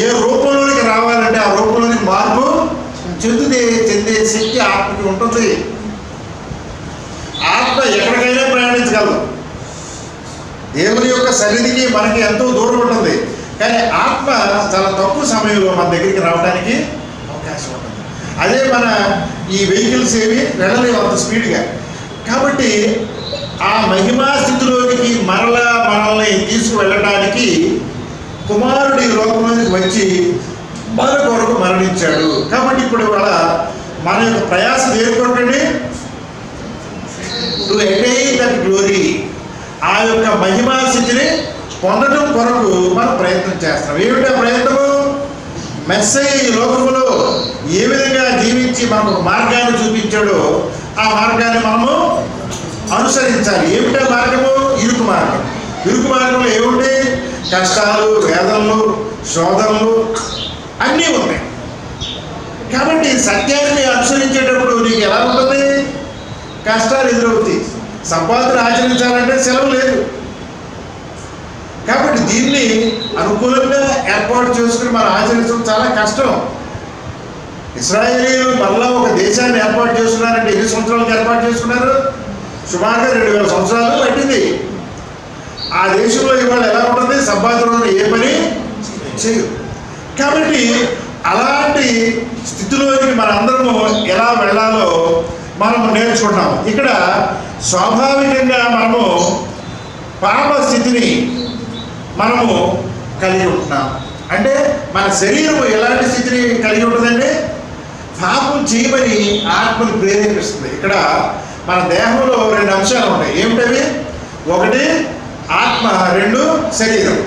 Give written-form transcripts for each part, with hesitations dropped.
ఏ రూపంలోనికి రావాలంటే ఆ రూపంలోనికి మార్పు చెందే శక్తి ఆత్మకి ఉంటుంది. ఆత్మ ఎక్కడికైనా ప్రయాణించగలదు. దేవుని యొక్క సన్నిధికి మనకి ఎంతో దూరం ఉంటుంది, కానీ ఆత్మ చాలా తక్కువ సమయంలో మన దగ్గరికి రావడానికి అవకాశం ఉంటుంది. అదే మన ఈ వెహికల్స్ ఏవి వెళ్ళలేవు అంత స్పీడ్గా. కాబట్టి ఆ మహిమా స్థితిలోనికి మనల్ని తీసుకువెళ్ళడానికి కుమారుడు ఈ లోకంలోకి వచ్చి మన కొరకు మరణించాడు. కాబట్టి ఇప్పుడు ఇవాళ మన యొక్క ప్రయాస దేని కొరకండి? టు అటైన్ దట్ గ్లోరీ, ఆ యొక్క మహిమా స్థితిని పొందడం కొరకు మనం ప్రయత్నం చేస్తాం. ఏమిటా ప్రయత్నము? మెస్సయ్య ఈ లోకములో ఏ విధంగా జీవించి మనకు మార్గాన్ని చూపించాడో ఆ మార్గాన్ని మనము అనుసరించాలి. ఏమిటా మార్గము? ఇరుకు మార్గం. ఇరుకు మార్గంలో ఏమిటి? కష్టాలు, వేదనలు, శోధనలు అన్నీ ఉంటాయి. కాబట్టి సత్యాన్ని అనుసరించేటప్పుడు నీకు ఎలా ఉంటుంది? కష్టాలు ఎదురవుతాయి. సంపాదన ఆచరించాలంటే సెలవు లేదు. కాబట్టి దీన్ని అనుకూలంగా ఏర్పాటు చేసుకుని మనం ఆచరించడం చాలా కష్టం. ఇశ్రాయేలీయులు మళ్ళా ఒక దేశాన్ని ఏర్పాటు చేసుకున్నారంటే ఎన్ని సంవత్సరాలకు ఏర్పాటు చేసుకున్నారు? సుమారుగా 2000 సంవత్సరాలు పట్టింది. ఆ దేశంలో ఇవాళ ఎలా ఉంటుంది? సంపాదన ఏ పని చేయదు. కాబట్టి అలాంటి స్థితిలోకి మనందరము ఎలా వెళ్ళాలో మనము నేర్చుకుంటాం. ఇక్కడ స్వాభావికంగా మనము పాప స్థితిని మనము కలిగి ఉంటున్నాం. అంటే మన శరీరం ఎలాంటి స్థితిని కలిగి ఉంటుందండి? పాపం చేయమని ఆత్మను ప్రేరేపిస్తుంది. ఇక్కడ మన దేహంలో 2 అంశాలు ఉంటాయి. ఏమిటవి? 1 ఆత్మ, 2 శరీరం.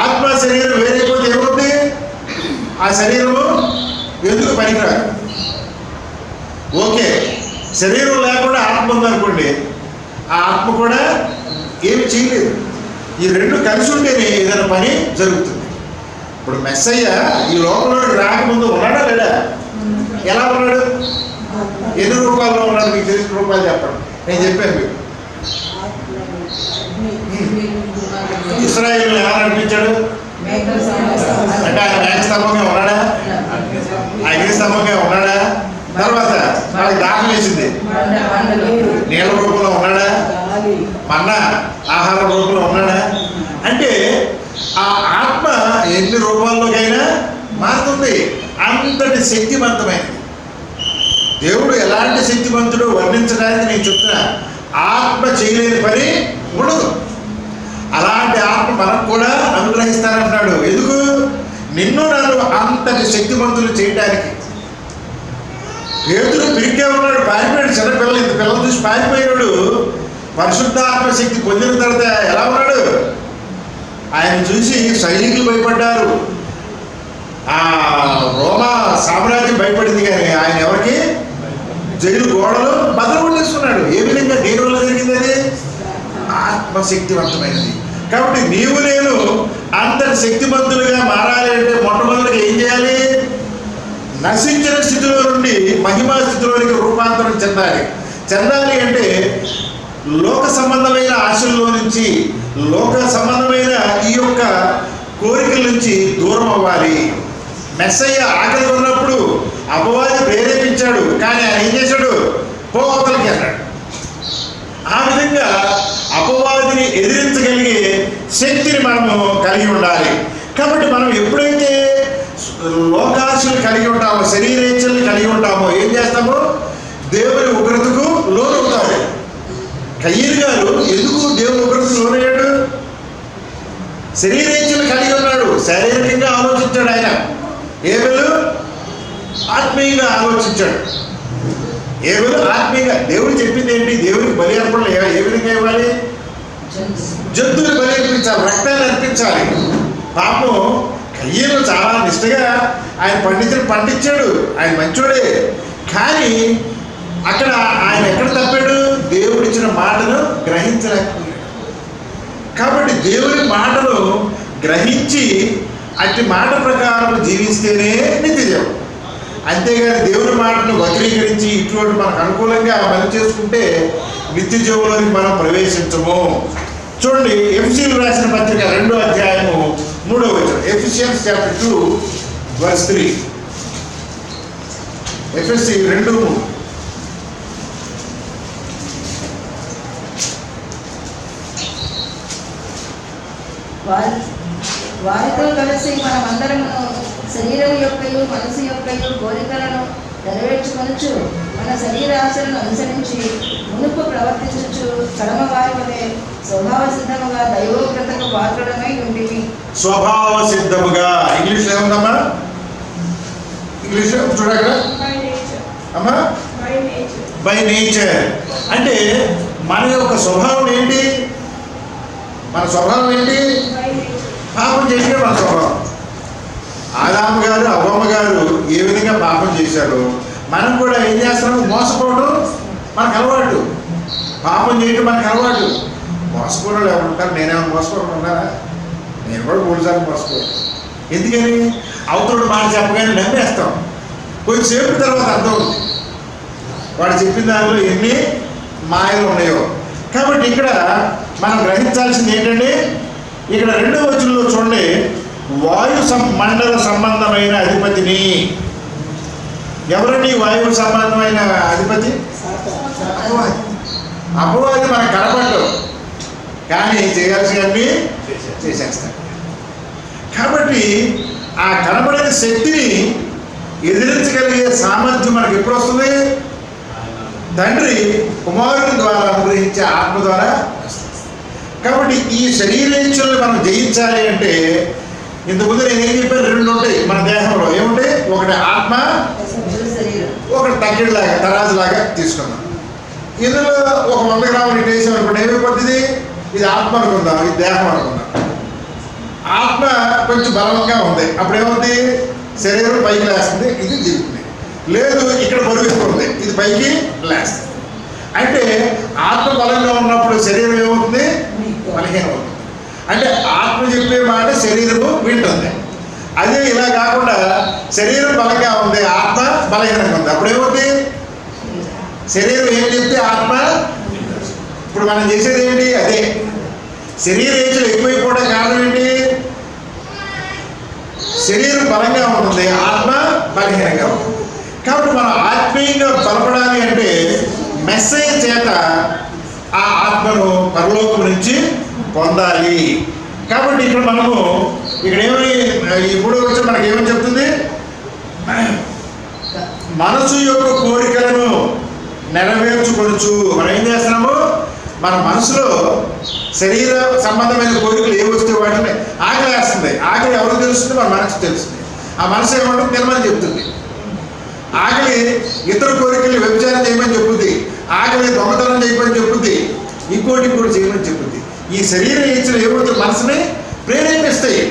ఆత్మ శరీరం వేరైపోతే ఏమవుతుంది? ఆ శరీరము ఎందుకు పనికిరాదు. ఓకే, శరీరం లేకుండా ఆత్మ ఉందనుకోండి, ఆ ఆత్మ కూడా ఏమి చేయలేదు. ఈ 2 కలిసి ఉంటేనే ఏదైనా పని జరుగుతుంది. ఇప్పుడు మెస్సయ్య ఈ లోకంలోకి రాకముందు ఉన్నాడా లేడా? ఎలా ఉన్నాడు? ఎన్ని రూపాయల్లో ఉన్నాడు? మీకు తెలిసిన రూపాయలు చెప్పండి. నేను చెప్పాను మీకు. ఇశ్రాయేలు ఎలా నడిపించాడు? అంటే ఆయన మేఘస్తంభంగా ఉన్నాడా? అగ్నిస్తంభంగా ఉన్నాడా? తర్వాత వాళ్ళకి దాహం వేసింది, నీళ్ళ రూపంలో ఉన్నాడా? మన్నా ఆహార రూపంలో ఉన్నాడా? అంటే ఆ ఆత్మ ఎన్ని రూపాల్లోకైనా మారుతుంది. అంతటి శక్తివంతమైనది. దేవుడు ఎలాంటి శక్తివంతుడు వర్ణించడానికి నేను చెప్తున్నా. ఆత్మ చేయలేని పని ఉండదు. అలాంటి ఆత్మ మనకు కూడా అనుగ్రహిస్తానంటున్నాడు. ఎందుకు? నిన్ను నన్ను అంతటి శక్తివంతులు చేయడానికి. పేతురు పిరికే ఉన్నాడు, పారిపోయాడు. చిన్నపిల్లలు, ఇంత పిల్లలు చూసి పారిపోయినాడు. పరిశుద్ధాత్మ శక్తి పొందిన తర్వాత ఎలా ఉన్నాడు? ఆయన చూసి సైనికులు భయపడ్డారు. ఆ రోమా సామ్రాజ్యం భయపడింది, కానీ ఆయన ఎవరికి? జైలు గోడలు బదులు కొట్టేసుకున్నాడు. ఏ విధంగా దేవుళ్ళ జరిగింది? అది ఆత్మశక్తివంతమైనది. కాబట్టి నీవు నేను అంతటి శక్తివంతులుగా మారాలి అంటే మొట్టమొదటిగా ఏం చేయాలి? నశించిన స్థితిలో నుండి మహిమా స్థితిలోనికి రూపాంతరం చెందాలి అంటే లోక సంబంధమైన ఆశల్లో నుంచి, లోక సంబంధమైన ఈ యొక్క కోరికల నుంచి దూరం అవ్వాలి. మెస్సయ్య ఆకలి ఉన్నప్పుడు అపవాది ప్రేరేపించాడు, కానీ ఆయన ఏం చేశాడు? పోవతలకి అన్నాడు. ఆ విధంగా అపవాదిని ఎదిరించగలిగే శక్తిని మనము కలిగి ఉండాలి. కాబట్టి మనం ఎప్పుడైతే లోకాశలు కలిగి ఉంటామో, శరీరేచ్ఛల్ని కలిగి ఉంటామో ఏం చేస్తామో? దేవుని ఉగ్రతకు లోనవుతాము. కయ్యను గారు ఎందుకు దేవుని ఉగ్రతకు లోనయ్యాడు? శరీరేచ్ఛలు కలిగి ఉన్నాడు, శారీరకంగా ఆలోచించాడు. ఆయన ఏబెలు ఆత్మీయంగా ఆలోచించాడు. ఏబెలు ఆత్మీయంగా. దేవుడు చెప్పింది ఏంటి? దేవునికి బలి అర్పణలు ఏ విధంగా ఇవ్వాలి? జంతువుని బలి అర్పించాలి, రక్తాన్ని అర్పించాలి. పాపం కయ్యను చాలా నిష్టగా ఆయన పండించాడు. ఆయన మంచోడే, కానీ అక్కడ ఆయన ఎక్కడ తప్పాడు? దేవుడిచ్చిన మాటను గ్రహించలేకపోయాడు. కాబట్టి దేవుని మాటను గ్రహించి అట్టి మాట ప్రకారం జీవిస్తేనే నిత్యజీవం. అంతేగాని దేవుని మాటను వక్రీకరించి ఇటువంటి మనకు అనుకూలంగా అమలు చేసుకుంటే నిత్యజీవంలోకి మనం ప్రవేశించము. చూడండి, ఎఫెసీయులకు రాసిన పత్రిక 2వ అధ్యాయము 3వ వచనం ఎఫెసియన్స్ చాప్టర్ 2 వర్స్ 3. ఎఫెసీ 2:3. వారితో కలిసి మనమందరము శరీరం యొక్కయు మనసు యొక్కయు కోరికలను నెరవేర్చుకొనుచు మన శరీరాశలను అనుసరించి మునుపు ప్రవర్తించుచు కడమ వారి వలె స్వభావ సిద్ధముగా దైవోగ్రతకు పాత్రుడమై ఉండిమి. స్వభావ సిద్ధముగా ఇంగ్లీష్లో ఏముందమ్మా? ఇంగ్లీష్లో చూడగా అమ్మా బై నేచర్ అంటే మన యొక్క స్వభావం ఏంటి? మన స్వభావం ఏంటి? పాపం చేసే మన స్వభావం. ఆదాము గారు అవ్వమ్మ గారు ఏ విధంగా పాపం చేశారో మనం కూడా ఏం చేస్తున్నాము? మోసపోవడం మనకు అలవాటు, పాపం చేయడం మనకు అలవాటు. మోసపోవడం ఎవరుంటారు? నేనేమో మోసపోవడం ఉన్నారా? నేను కూడా మూడుసార్లు మోసపోయాను. ఎందుకని? అవతరుడు మాట చెప్పగానే నమ్మేస్తాం. కొంచెంసేపు తర్వాత అర్థం అవుతుంది వాడు చెప్పిన దానిలో ఎన్ని మాయలు ఉన్నాయో. కాబట్టి ఇక్కడ మనం గ్రహించాల్సింది ఏంటంటే, ఇక్కడ 2వ వచనంలో చూడండి, వాయు మండల సంబంధమైన అధిపతిని. ఎవరండి వాయువు సంబంధమైన అధిపతి? అపవాది. అపవాది మనకు కనపడ్డు కానీ చేయాల్సినవన్నీ చేసేస్తాడు. కాబట్టి ఆ కనపడని శక్తిని ఎదిరించగలిగే సామర్థ్యం మనకు ఎప్పుడు వస్తుంది? తండ్రి కుమారుని ద్వారా అనుగ్రహించే ఆత్మ ద్వారా. కాబట్టి ఈ శరీరేచ్ఛలను మనం జయించాలి అంటే ఇంతకుముందు నేను ఏం చెప్పాను? 2 ఉంటాయి మన దేహంలో. ఏముంటాయి? ఒకటి ఆత్మ, ఒకటి తగ్గిడిలాగా తరాజులాగా తీసుకున్నాం. ఇందులో ఒక 100 గ్రాములు ఇటు వేసాం అనుకోండి, ఏమైపోతుంది? ఇది ఆత్మ అనుకుందాం, ఇది దేహం అనుకుందాం. ఆత్మ కొంచెం బలంగా ఉంది, అప్పుడు ఏమవుతుంది? శరీరం పైకి లేస్తుంది, ఇది దిగుతుంది. లేదు ఇక్కడ బరువు ఉంది, ఇది పైకి లేస్తుంది. అంటే ఆత్మ బలంగా ఉన్నప్పుడు శరీరం ఏమవుతుంది? బలహీనం అవుతుంది. అంటే ఆత్మ చెప్పే మాట శరీరము వింటుంది. అదే ఇలా కాకుండా శరీరం బలంగా ఉంది, ఆత్మ బలహీనంగా ఉంది, అప్పుడు ఏమవుతుంది? శరీరం ఏం చెప్తే ఆత్మ. ఇప్పుడు మనం చేసేది ఏంటి? అదే. శరీరేచ్ఛలు ఎక్కువైపోవడం కారణం ఏంటి? శరీరం బలంగా ఉంటుంది, ఆత్మ బలహీనంగా ఉంటుంది. కాబట్టి మనం ఆత్మీయంగా బలపడాలి అంటే మెస్సయ్య చేత ఆ ఆత్మను పరలోకం నుంచి పొందాలి. కాబట్టి ఇక్కడ మనము ఏమని ఈ 3వ వచనం మనకి ఏమని చెప్తుంది? మనసు యొక్క కోరికలను నెరవేర్చుకొనుచు. మనం ఏం చేస్తున్నాము? మన మనసులో శరీర సంబంధమైన కోరికలు ఏ వస్తే వాటిని ఆకలి వేస్తుంది. ఆకలి ఎవరికి తెలుస్తుంది? మన మనసు తెలుస్తుంది. ఆ మనసు ఏమంటుంది? తినమని చెప్తుంది. ఆకలి ఇతర కోరికలు వ్యభిచారం చేయమని చెప్పుద్ది. ఆకలి దొంగతనం చేయమని చెప్పుద్ది. ఇంకోటి కూడా చేయమని చెప్పుద్ది. ఈ శరీర ఇచ్చలు ఏమవుతుంది? మనసుని ప్రేరేపిస్తాయి.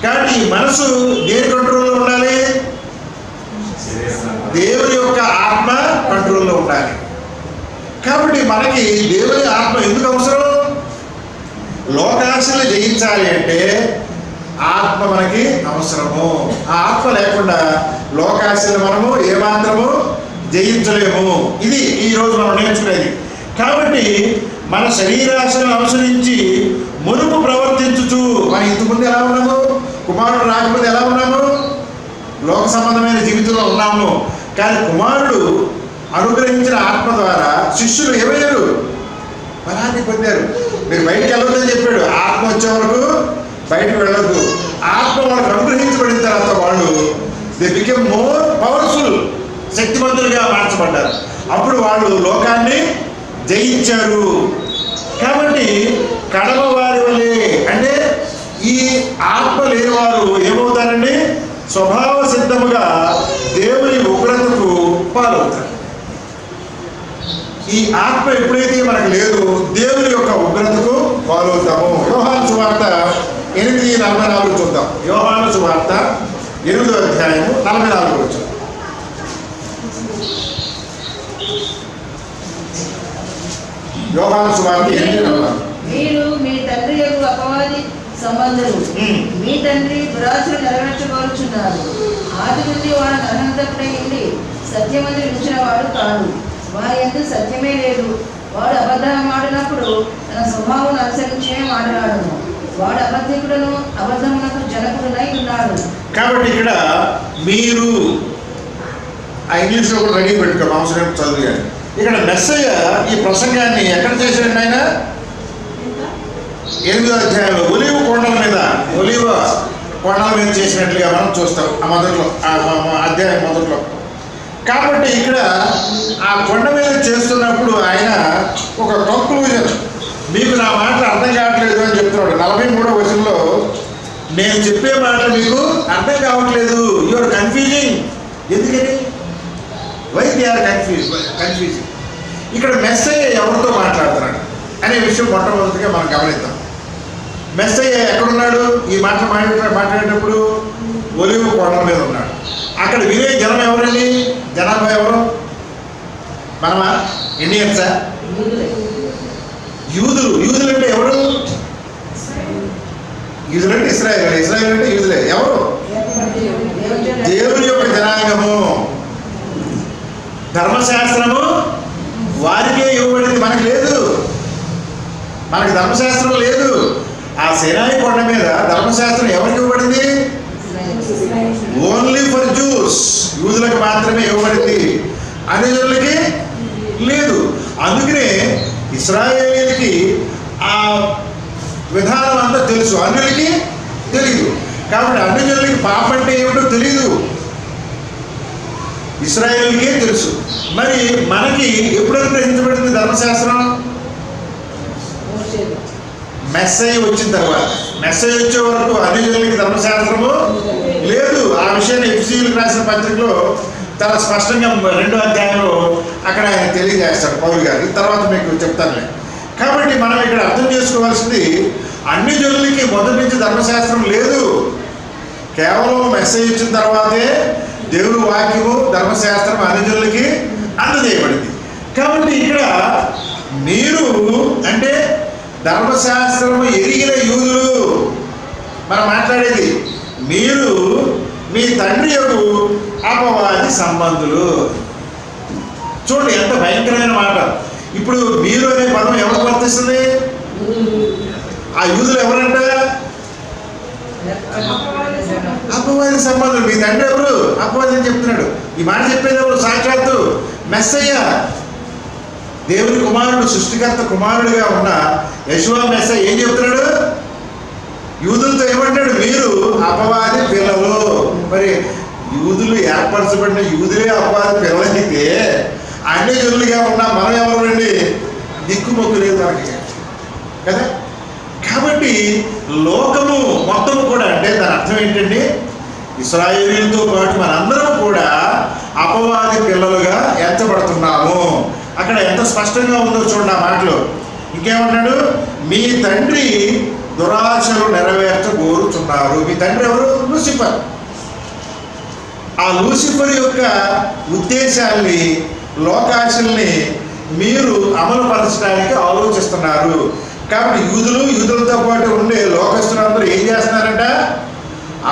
కాబట్టి ఈ మనసు దేని కంట్రోల్లో ఉండాలి? దేవుని యొక్క ఆత్మ కంట్రోల్లో ఉండాలి. కాబట్టి మనకి దేవుని ఆత్మ ఎందుకు అవసరం? లోకాశలు జయించాలి అంటే ఆత్మ మనకి అవసరము. ఆ ఆత్మ లేకుండా లోకాశలు మనము ఏమాత్రము జయించలేము. ఇది ఈరోజు మనం నేర్చుకునేది. కాబట్టి మన శరీరాశలను అనుసరించి మునుపు ప్రవర్తించుచు. మనం ఇంతకుముందు ఎలా ఉన్నాము? కుమారుడు రాకపోతే ఎలా ఉన్నాము? లోక సంబంధమైన జీవితంలో ఉన్నాము. కానీ కుమారుడు అనుగ్రహించిన ఆత్మ ద్వారా శిష్యులు ఏమయ్యారు? బలాన్ని పొందారు. మీరు బయటికి వెళ్ళొద్దని చెప్పాడు. ఆత్మ వచ్చే వరకు బయటకు వెళ్ళొద్దు. ఆత్మ వాళ్ళకు అనుగ్రహించబడిన తర్వాత వాళ్ళు దే బికెమ్ మోర్ పవర్ఫుల్, శక్తివంతులుగా మార్చబడ్డారు. అప్పుడు వాళ్ళు లోకాన్ని జయించారు. కాబట్టి కడమ వారి వలె అంటే ఈ ఆత్మ లేని వారు ఏమవుతారండి? స్వభావ సిద్ధముగా దేవుని ఉగ్రతకు పాలవుతారు. ఈ ఆత్మ ఎప్పుడైతే మనకు లేదు, దేవుని యొక్క ఉగ్రతకు పాలవుతాము. యోహాను సువార్త 8:44 చూద్దాం. యోహాను సువార్త 8వ అధ్యాయము 44 వచ్చాం. యోహాను సువార్త 8:44. మీరు మీ తండ్రి యొక్క అపవాది సంబంధులు, మీ తండ్రి దురాశలు నెరవేర్చుకోరుచున్నారు. ఆది నుండి వాడు నరహంతకుడై ఉండి సత్యమందు నిలిచిన వాడు కాదు. వారి యందు సత్యమే లేదు. వాడు అబద్ధం ఆడినప్పుడు తన స్వభావం అనుసరించే మాట్లాడను. వాడు అబద్ధికుడును అబద్ధమునకు జనకుడునై ఉన్నాడు. కాబట్టి ఇక్కడ మీరు ఆ ఇంగ్లీష్లో కూడా రెడీ పెట్టుకో, మాంసం చదువు కానీ. ఇక్కడ మెస్సయ్య ఈ ప్రసంగాన్ని ఎక్కడ చేశాడు ఆయన? 8వ అధ్యాయంలో ఒలీవ కొండల మీద చేసినట్లుగా మనం చూస్తాం ఆ మొదట్లో, అధ్యాయం మొదట్లో. కాబట్టి ఇక్కడ ఆ కొండ మీద చేస్తున్నప్పుడు ఆయన ఒక కంక్లూజన్, మీకు నా మాటలు అర్థం కావట్లేదు అని చెప్తున్నాడు. 43వ వచనంలో, నేను చెప్పే మాటలు మీకు అర్థం కావట్లేదు, యూఆర్ కన్ఫ్యూజింగ్. ఎందుకని? Why they are confusing. ఇక్కడ మెస్సయ్య ఎవరితో మాట్లాడుతున్నాడు అనే విషయం మొట్టమొదటిగా మనం గమనిద్దాం. మెస్సయ్య ఎక్కడున్నాడు? ఈ మాట్లాడేటప్పుడు ఒలీవ కొండల మీద ఉన్నాడు. అక్కడ వినే జనం ఎవరండి? జనాభా ఎవరు? మనమా? ఇండియన్సా? యూదులు అంటే ఎవరు? యూదులు అంటే ఇస్రాయేల్ అంటే యూదులే. ఎవరు? దేవుని యొక్క జనాంగము. ధర్మశాస్త్రము వారికే ఇవ్వబడింది, మనకు లేదు. మనకి ధర్మశాస్త్రం లేదు. ఆ సినాయి కొండ మీద ధర్మశాస్త్రం ఎవరికి ఇవ్వబడింది? ఓన్లీ ఫర్ జ్యూస్, యూదులకు మాత్రమే ఇవ్వబడింది, అన్యజనులకి లేదు. అందుకనే ఇశ్రాయేలీయులకి ఆ విధానం అంతా తెలుసు, అన్యులకి తెలియదు. కాబట్టి అన్యజనులకి పాపం అంటే ఏమిటో తెలియదు, ఇశ్రాయేలీయులకే తెలుసు. మరి మనకి ఎప్పుడు గ్రహించబడింది ధర్మశాస్త్రం? మెస్సయ్య వచ్చిన తర్వాత. మెస్సయ్య వచ్చే వరకు అన్యజనులకి ధర్మశాస్త్రము లేదు. ఆ విషయాన్ని ఎఫెసీయులకు రాసిన పత్రికలో చాలా స్పష్టంగా 2వ అధ్యాయంలో అక్కడ ఆయన తెలియజేస్తాడు పౌలు గారు. తర్వాత మీకు చెప్తానులే. కాబట్టి మనం ఇక్కడ అర్థం చేసుకోవాల్సింది, అన్ని జనులకి మొదటి నుంచి ధర్మశాస్త్రం లేదు. కేవలం మెస్సయ్య ఇచ్చిన తర్వాతే దేవుని వాక్యము ధర్మశాస్త్రం అన్ని జనులకి అందజేయబడింది. కాబట్టి ఇక్కడ మీరు అంటే ధర్మశాస్త్రము ఎరిగిన యూదులు మనం మాట్లాడేది, మీరు మీ తండ్రి యొక్క అపవాది సంబంధులు. చూడండి ఎంత భయంకరమైన మాట. ఇప్పుడు మీరు అనే పదం ఎవరికి వర్తిస్తుంది? ఆ యూదులు ఎవరంట? అపవాది సంబంధులు. మీ తండ్రి ఎవరు? అపవాది అని చెప్తున్నాడు. ఈ మాట చెప్పేది ఎవరు? సాక్షాత్తు మెస్సయ్య, దేవుని కుమారుడు, సృష్టికర్త కుమారుడిగా ఉన్న యెషువా మెస్సయ్య ఏం చెప్తున్నాడు? యూదులతో ఏమంటాడు? మీరు అపవాది పిల్లలు. మరి యూదులు ఏర్పరచబడిన యూదులే అపవాది పిల్లలైతే అన్ని జనులుగా ఉన్న మనం ఎవరండి? దిక్కుమొక్కు లేదు మనకి కదా. కాబట్టి లోకము మొత్తము కూడా, అంటే దాని అర్థం ఏంటండి? ఇశ్రాయేలీయులతో పాటు మనందరం కూడా అపవాది పిల్లలుగా ఎంచబడుతున్నాము. అక్కడ ఎంత స్పష్టంగా ఉందో చూడండి ఆ మాటలు. ఇంకేమన్నాడు? మీ తండ్రి దురాశలు నెరవేర్చగోరుచున్నారు. మీ తండ్రి ఎవరు? లూసిఫర్. ఆ లూసిఫర్ యొక్క ఉద్దేశాల్ని, లోకాశల్ని మీరు అమలుపరచడానికి ఆలోచిస్తున్నారు. కాబట్టి యూదులతో పాటు ఉండే లోకస్తులందరూ ఏం చేస్తున్నారంట?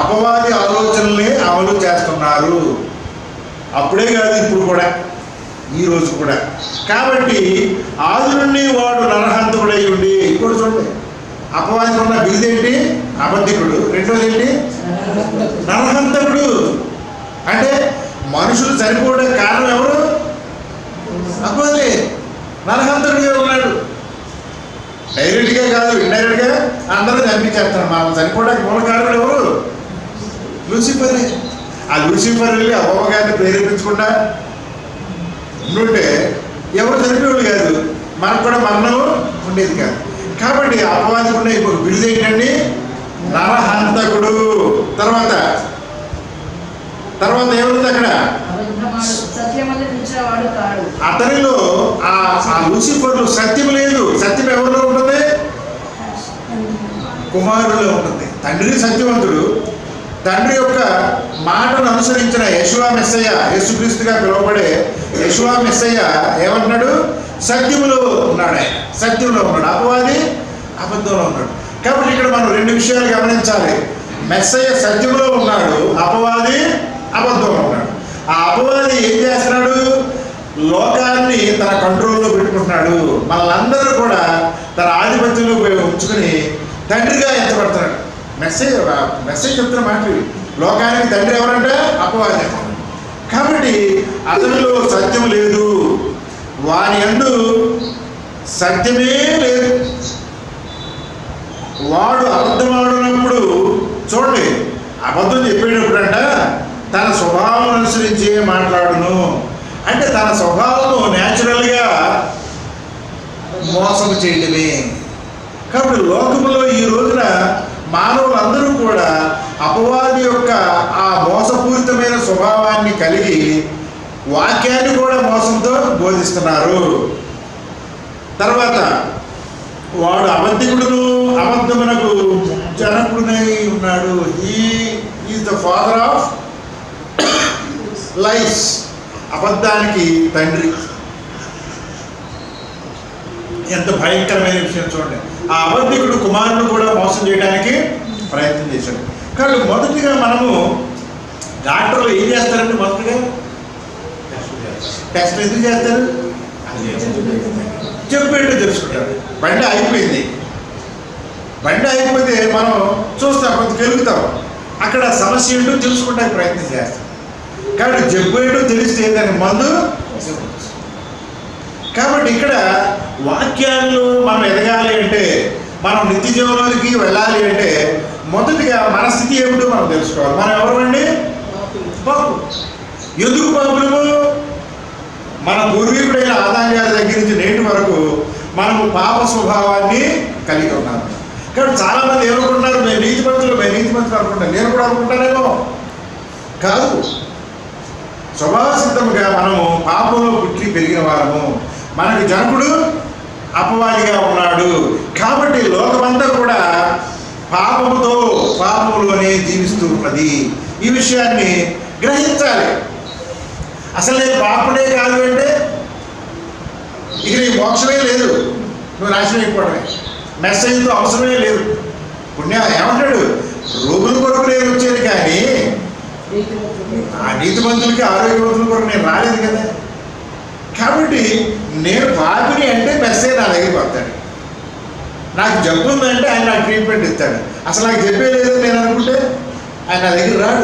అపవాది ఆలోచనల్ని అమలు చేస్తున్నారు. అప్పుడే కాదు, ఇప్పుడు కూడా, ఈరోజు కూడా. కాబట్టి ఆది నుండి వాడు నరహంతకుడై ఉండి, ఇప్పుడు చూడండి అపవాదికి ఉన్న బిరుదేంటి? అబద్ధికుడు. రెండోది ఏంటి? నరహంతకుడు. అంటే మనుషులు చనిపోవడానికి కారణం ఎవరు? అపవాది. నరహంతకుడిగా ఉన్నాడు. డైరెక్ట్గా కాదు, ఇండైరెక్ట్గా అందరూ చంపించేస్తాడు. మనం చనిపోవడానికి మూల కారణం ఎవరు? లూసిఫర్. ఆ లూసిఫర్ వెళ్ళి అవ్వ గారిని ప్రేరేపించకుండా ఉండుంటే ఎవరు చనిపోయేవాళ్ళు కాదు, మనకు కూడా మరణం ఉండేది కాదు. కాబట్టి అపవాదికి ఉన్న ఇప్పుడు బిరుదు ఏంటండి? నరహంతకుడు. తర్వాత ఏముంది అక్కడ? అతనిలో ఆ లూసిఫర్లో సత్యం లేదు. సత్యం ఎవరిలో ఉంటుంది? కుమారుడిలో ఉంటుంది. తండ్రి సత్యవంతుడు. తండ్రి యొక్క మాటను అనుసరించిన యెషువా మెస్సయ్య, యేసుక్రీస్తుగా పిలువబడే యెషువా మెస్సయ్య ఏమంటున్నాడు? సత్యములో ఉన్నాడు. ఆయన సత్యంలో ఉన్నాడు, అపవాది అబద్ధంలో ఉన్నాడు. కాబట్టి ఇక్కడ మనం 2 విషయాలు గమనించాలి. మెస్సయ్య సత్యంలో ఉన్నాడు, అపవాది అబద్ధంలో ఉన్నాడు. ఆ అపవాది ఏం చేస్తున్నాడు? లోకాన్ని తన కంట్రోల్లో పెట్టుకుంటున్నాడు. మనందరూ కూడా తన ఆధిపత్యంలో ఉంచుకొని తండ్రిగా ఎంచబడుతున్నాడు. మెసేజ్ చెప్తున్న మాటలు. లోకానికి తండ్రి ఎవరంటే అపవాది. కాబట్టి అతనిలో సత్యం లేదు, వాని యందు సత్యమే లేదు. వాడు అబద్ధమాడినప్పుడు చూడండి, అబద్ధం చెప్పేటప్పుడంట తన స్వభావం అనుసరించి మాట్లాడును. అంటే తన స్వభావము న్యాచురల్గా మోసం చేయడమే. కాబట్టి లోకంలో ఈ రోజున మానవులందరూ కూడా అపవాది యొక్క ఆ మోసపూరితమైన స్వభావాన్ని కలిగి వాక్యాన్ని కూడా మోసంతో బోధిస్తున్నారు. తర్వాత వాడు అబద్ధికుడును, అబద్ధమునకు జనకుడునై ఉన్నాడు. He is the father of lies. అబద్ధానికి తండ్రి. ఎంత భయంకరమైన విషయం చూడండి. ఆ అబద్ధికుడు కుమారుడు కూడా మోసం చేయడానికి ప్రయత్నం చేశాడు. కానీ మొదటిగా మనము డాక్టర్లు ఏం చేస్తారంటే మొదటిగా టెస్ట్ ఎందుకు చేస్తారు? చెప్పేటో తెలుసుకుంటారు. బండి అయిపోయింది. బండి అయిపోతే మనం చూస్తాం, కొంత కెలుగుతాం. అక్కడ సమస్య ఏంటో తెలుసుకుంటానికి ప్రయత్నం చేస్తాం. కాబట్టి జబ్బు ఏంటో తెలిస్తే దానికి మందు. కాబట్టి ఇక్కడ వాక్యాల్లో మనం ఎదగాలి అంటే, మనం నిత్య జీవనానికి వెళ్ళాలి అంటే మొదటిగా మన స్థితి ఏమిటో మనం తెలుసుకోవాలి. మనం ఎవరండి? పాపు. ఎందుకు పాపులము? మన పూర్వీకుడైన ఆదాం గారి దగ్గర నుంచి నేటి వరకు మనము పాప స్వభావాన్ని కలిగి ఉన్నాము. కాబట్టి చాలామంది ఏమనుకుంటున్నారు, మేము నీతిమంతులు అనుకుంటారు. నేను కూడా అనుకుంటానేమో. కాదు, స్వభావ సిద్ధముగా మనము పాపంలో పుట్టి పెరిగిన వారము. మనకి జనకుడు అపవాదిగా ఉన్నాడు. కాబట్టి లోకమంతా కూడా పాపములోనే జీవిస్తూ ఉన్నది. ఈ విషయాన్ని గ్రహించాలి. అసలు నేను పాపుడే కాదు అంటే ఇక నీ మోక్షమే లేదు, నువ్వు నాశనం అయిపోవడమే. మెసేజ్తో అవసరమే లేదు. పుణ్య ఏమంటాడు, రోగుల కొరకు నేను వచ్చాను కానీ ఆ నీతిమంతులకి ఆరోగ్యవంతుల కొరకు నేను రాలేదు కదా. కాబట్టి నేను పాపిని అంటే మెసేజ్ నా దగ్గరికి వస్తాడు. నాకు జబ్బు ఉందంటే ఆయన నాకు ట్రీట్మెంట్ ఇస్తాడు. అసలు నాకు చెప్పే లేదు నేను అనుకుంటే ఆయన నా దగ్గర రాడు.